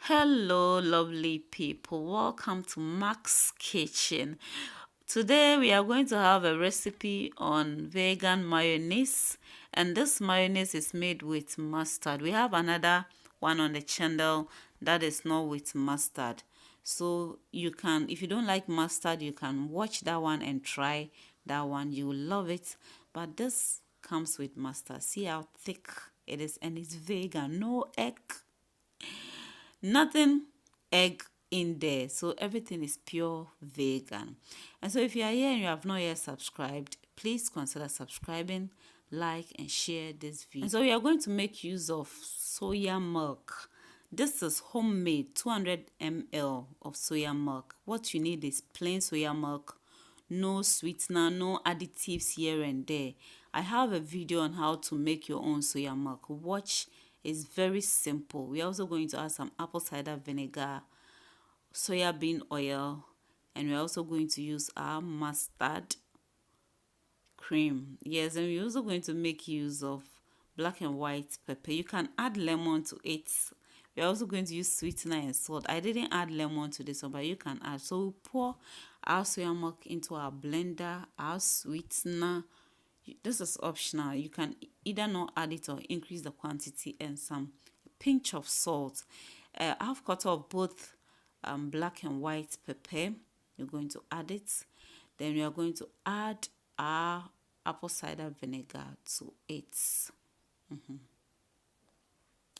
Hello lovely people, welcome to MAAC's kitchen. Today we are going to have a recipe on vegan mayonnaise, and this mayonnaise is made with mustard. We have another one on the channel that is not with mustard, so you can, if you don't like mustard, you can watch that one and try that one. You will love it, but this comes with mustard. See how thick it is, and it's vegan, no egg, nothing egg in there, so everything is pure vegan. And so if you are here and you have not yet subscribed, please consider subscribing, like and share this video. And so we are going to make use of soya milk. This is homemade 200 ml of soya milk. What you need is plain soya milk, no sweetener, no additives here and there. I have a video on how to make your own soya milk. Watch. It's very simple. We're also going to add some apple cider vinegar, soyabean oil, and we're also going to use our mustard cream. Yes, and we're also going to make use of black and white pepper. You can add lemon to it. We're also going to use sweetener and salt. I didn't add lemon to this one, but you can add. So we pour our soya milk into our blender, our sweetener. This is optional. You can either not add it or increase the quantity, and some pinch of salt. Half quarter of both black and white pepper. You're going to add it. Then we are going to add our apple cider vinegar to it.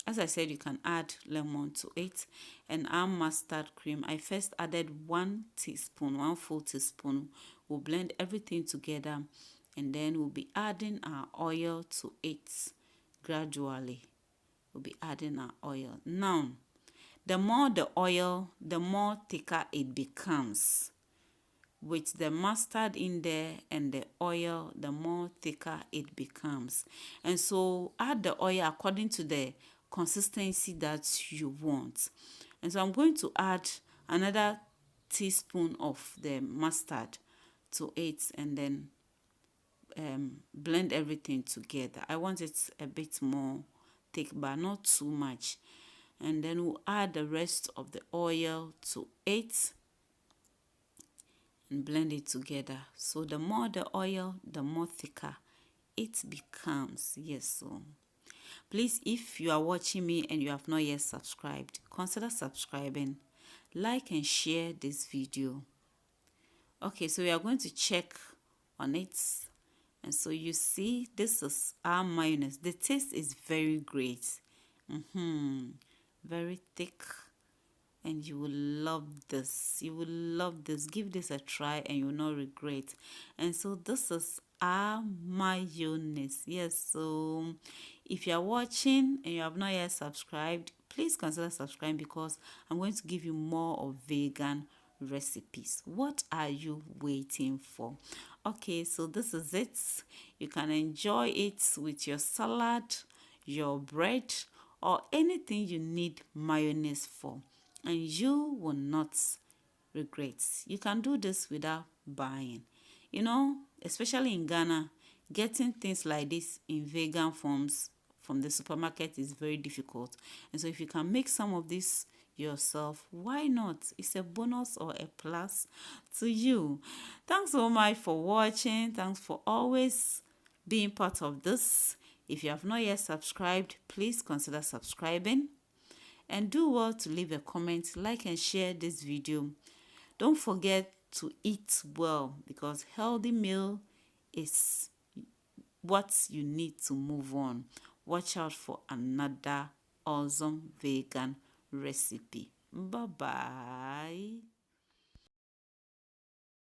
As I said, you can add lemon to it. And our mustard cream, I first added 1 teaspoon, 1 full teaspoon. We'll blend everything together, and then we'll be adding our oil to it gradually. We'll be adding our oil. Now, the more the oil, the more thicker it becomes. With the mustard in there and the oil, the more thicker it becomes. And so add the oil according to the consistency that you want. And so I'm going to add another teaspoon of the mustard to it, and then blend everything together. I want it a bit more thick, but not too much. And then we'll add the rest of the oil to it and blend it together. So the more the oil, the more thicker it becomes. Yes, so please, if you are watching me and you have not yet subscribed, consider subscribing, like and share this video. Okay, so we are going to check on it. And so you see, this is our mayonnaise. The taste is very great. Very thick. And you will love this. You will love this. Give this a try and you will not regret. And so this is our mayonnaise. Yes, so if you are watching and you have not yet subscribed, please consider subscribing, because I'm going to give you more of vegan recipes. What are you waiting for? Okay, so this is it. You can enjoy it with your salad, your bread, or anything you need mayonnaise for, and you will not regret. You can do this without buying. You know, especially in Ghana, getting things like this in vegan forms from the supermarket is very difficult. And so if you can make some of this yourself, why not? It's a bonus or a plus to you. Thanks so much for watching. Thanks for always being part of this. If you have not yet subscribed, please consider subscribing, and do well to leave a comment, like and share this video. Don't forget to eat well, because healthy meal is what you need to move on. Watch out for another awesome vegan recipe. Bye bye.